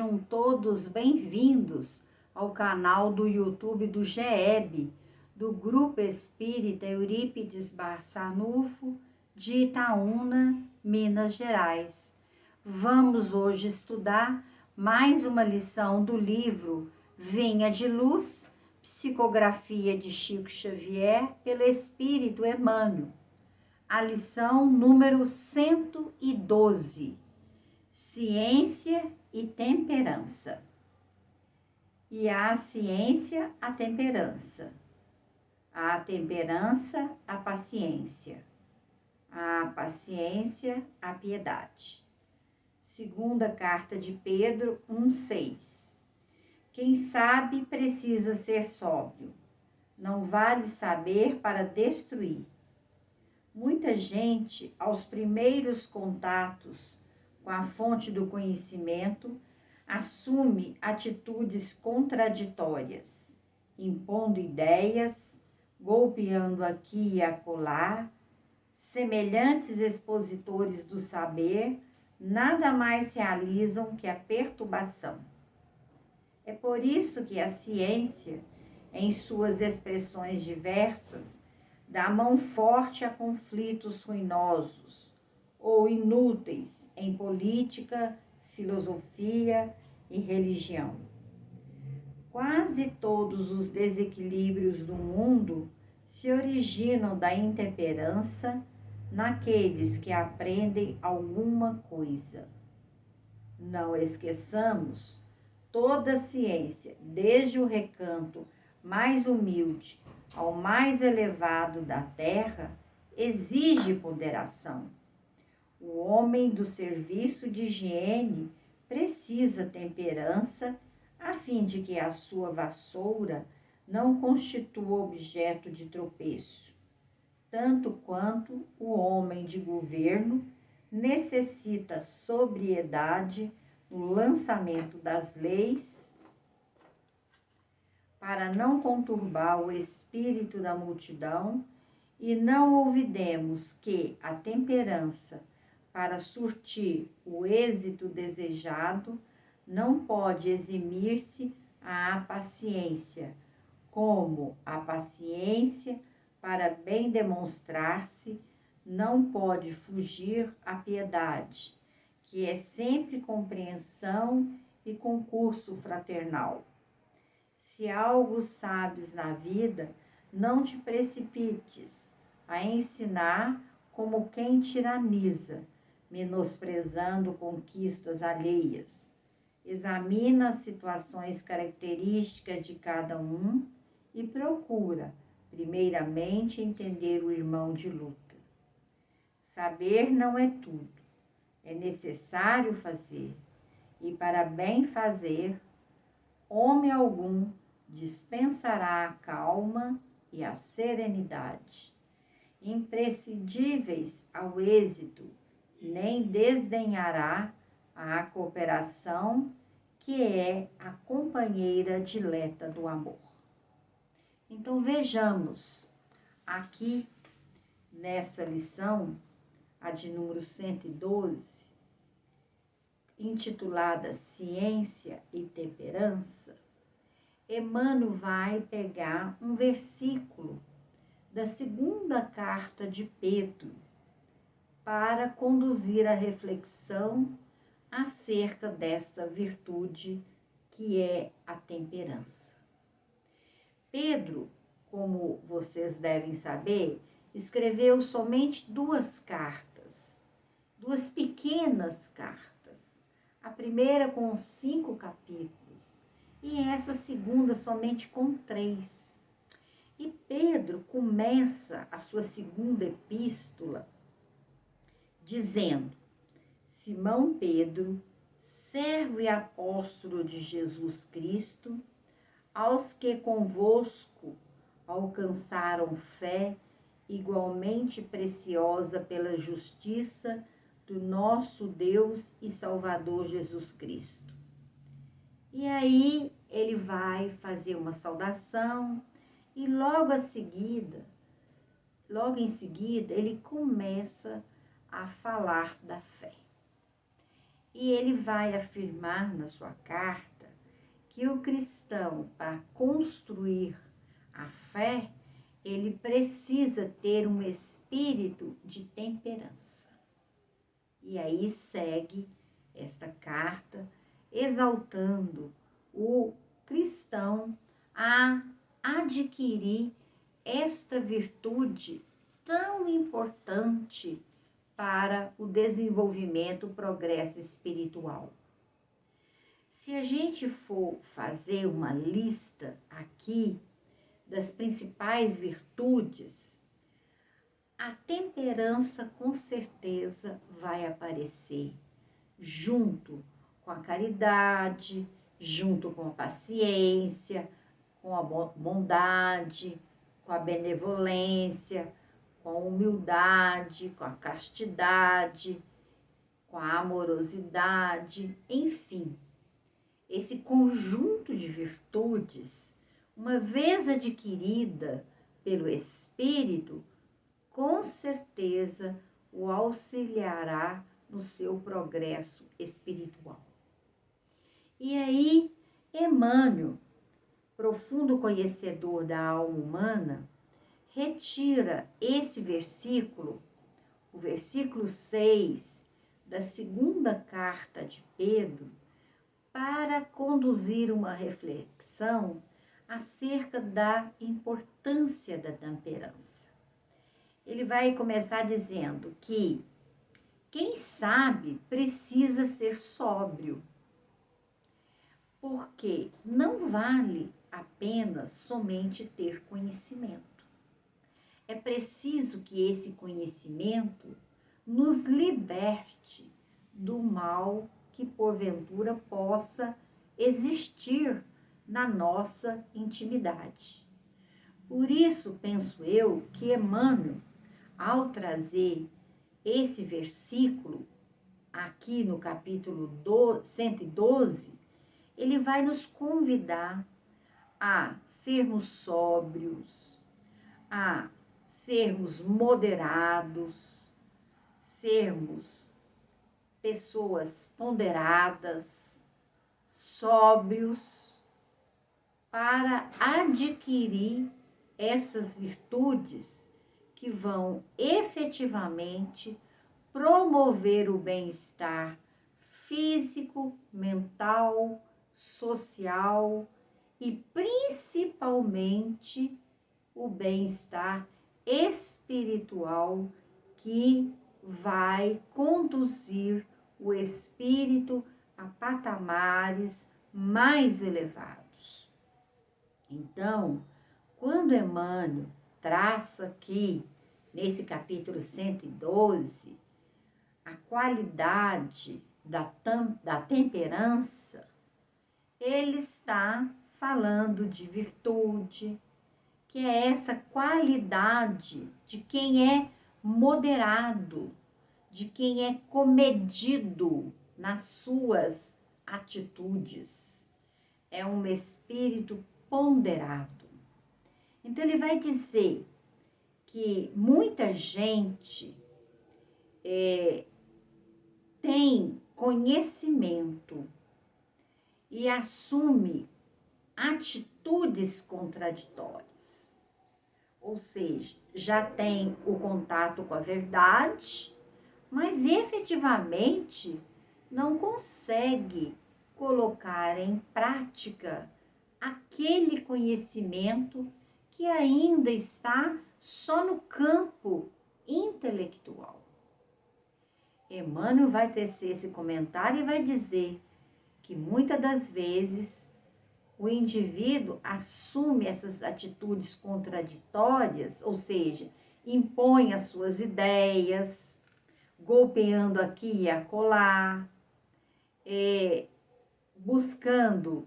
Sejam todos bem-vindos ao canal do YouTube do GEB, do Grupo Espírita Eurípides Barçanufo, de Itaúna, Minas Gerais. Vamos hoje estudar mais uma lição do livro Vinha de Luz, psicografia de Chico Xavier pelo Espírito Emmanuel. A lição número 112. Ciência e temperança. E a ciência, a temperança. A temperança, a paciência. A paciência, a piedade. Segunda carta de Pedro 1,6. Quem sabe precisa ser sóbrio. Não vale saber para destruir. Muita gente, aos primeiros contatos com a fonte do conhecimento, assume atitudes contraditórias, impondo ideias, golpeando aqui e acolá. Semelhantes expositores do saber nada mais realizam que a perturbação. É por isso que a ciência, em suas expressões diversas, dá mão forte a conflitos ruinosos ou inúteis em política, filosofia e religião. Quase todos os desequilíbrios do mundo se originam da intemperança naqueles que aprendem alguma coisa. Não esqueçamos, toda ciência, desde o recanto mais humilde ao mais elevado da terra, exige ponderação. O homem do serviço de higiene precisa temperança a fim de que a sua vassoura não constitua objeto de tropeço, tanto quanto o homem de governo necessita sobriedade no lançamento das leis para não conturbar o espírito da multidão, e não olvidemos que a temperança, para surtir o êxito desejado, não pode eximir-se à paciência, como a paciência, para bem demonstrar-se, não pode fugir à piedade, que é sempre compreensão e concurso fraternal. Se algo sabes na vida, não te precipites a ensinar como quem tiraniza, menosprezando conquistas alheias. Examina as situações características de cada um e procura, primeiramente, entender o irmão de luta. Saber não é tudo, é necessário fazer, e para bem fazer, homem algum dispensará a calma e a serenidade, imprescindíveis ao êxito, nem desdenhará a cooperação, que é a companheira dileta do amor. Então vejamos aqui nessa lição, a de número 112, intitulada Ciência e Temperança, Emmanuel vai pegar um versículo da segunda carta de Pedro para conduzir a reflexão acerca desta virtude que é a temperança. Pedro, como vocês devem saber, escreveu somente duas cartas, duas pequenas cartas. A primeira com 5 capítulos e essa segunda somente com 3. E Pedro começa a sua segunda epístola dizendo: Simão Pedro, servo e apóstolo de Jesus Cristo, aos que convosco alcançaram fé igualmente preciosa pela justiça do nosso Deus e Salvador Jesus Cristo. E aí ele vai fazer uma saudação e logo em seguida ele começa a falar da fé. E ele vai afirmar na sua carta que o cristão, para construir a fé, ele precisa ter um espírito de temperança. E aí segue esta carta exaltando o cristão a adquirir esta virtude tão importante para o desenvolvimento, o progresso espiritual. Se a gente for fazer uma lista aqui das principais virtudes, a temperança com certeza vai aparecer junto com a caridade, junto com a paciência, com a bondade, com a benevolência, com a humildade, com a castidade, com a amorosidade, enfim. Esse conjunto de virtudes, uma vez adquirida pelo Espírito, com certeza o auxiliará no seu progresso espiritual. E aí, Emmanuel, profundo conhecedor da alma humana, retira esse versículo, o versículo 6 da segunda carta de Pedro, para conduzir uma reflexão acerca da importância da temperança. Ele vai começar dizendo que quem sabe precisa ser sóbrio, porque não vale apenas somente ter conhecimento. É preciso que esse conhecimento nos liberte do mal que porventura possa existir na nossa intimidade. Por isso, penso eu que Emmanuel, ao trazer esse versículo aqui no capítulo 112, ele vai nos convidar a sermos sóbrios, a sermos moderados, sermos pessoas ponderadas, sóbrios, para adquirir essas virtudes que vão efetivamente promover o bem-estar físico, mental, social e principalmente o bem-estar espiritual que vai conduzir o espírito a patamares mais elevados. Então, quando Emmanuel traça aqui, nesse capítulo 112, a qualidade da temperança, ele está falando de virtude, que é essa qualidade de quem é moderado, de quem é comedido nas suas atitudes. É um espírito ponderado. Então, ele vai dizer que muita gente tem conhecimento e assume atitudes contraditórias. Ou seja, já tem o contato com a verdade, mas efetivamente não consegue colocar em prática aquele conhecimento que ainda está só no campo intelectual. Emmanuel vai tecer esse comentário e vai dizer que muitas das vezes o indivíduo assume essas atitudes contraditórias, ou seja, impõe as suas ideias, golpeando aqui e acolá, buscando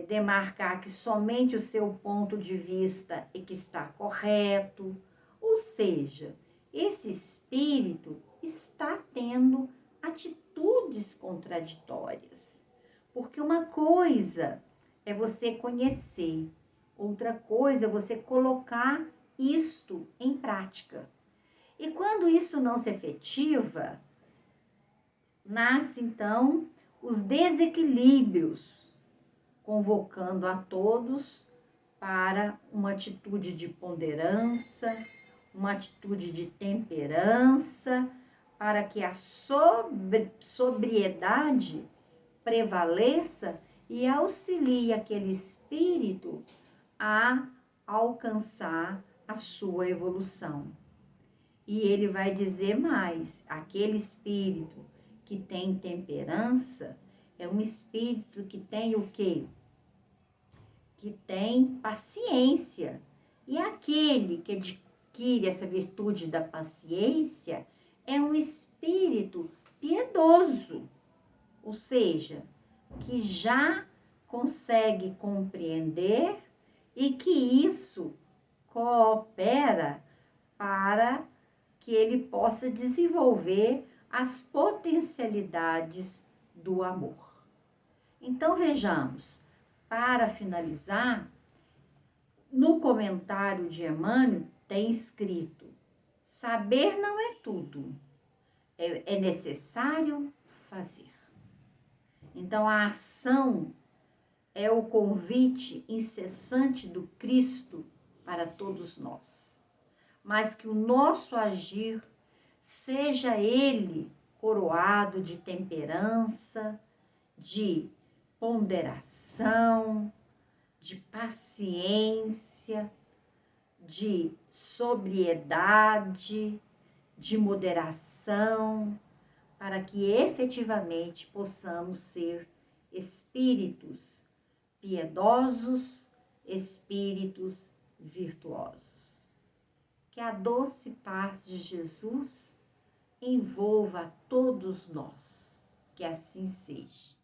demarcar que somente o seu ponto de vista é que está correto. Ou seja, esse espírito está tendo atitudes contraditórias. Porque uma coisa é você conhecer, outra coisa é você colocar isto em prática. E quando isso não se efetiva, nasce então os desequilíbrios, convocando a todos para uma atitude de ponderança, uma atitude de temperança, para que a sobriedade prevaleça e auxilie aquele espírito a alcançar a sua evolução. E ele vai dizer mais, aquele espírito que tem temperança é um espírito que tem o quê? Que tem paciência. E aquele que adquire essa virtude da paciência é um espírito piedoso, ou seja, que já consegue compreender e que isso coopera para que ele possa desenvolver as potencialidades do amor. Então, vejamos, para finalizar, no comentário de Emmanuel tem escrito: saber não é tudo, é necessário fazer. Então, a ação é o convite incessante do Cristo para todos nós, mas que o nosso agir seja ele coroado de temperança, de ponderação, de paciência, de sobriedade, de moderação, para que efetivamente possamos ser espíritos piedosos, espíritos virtuosos. Que a doce paz de Jesus envolva a todos nós. Que assim seja.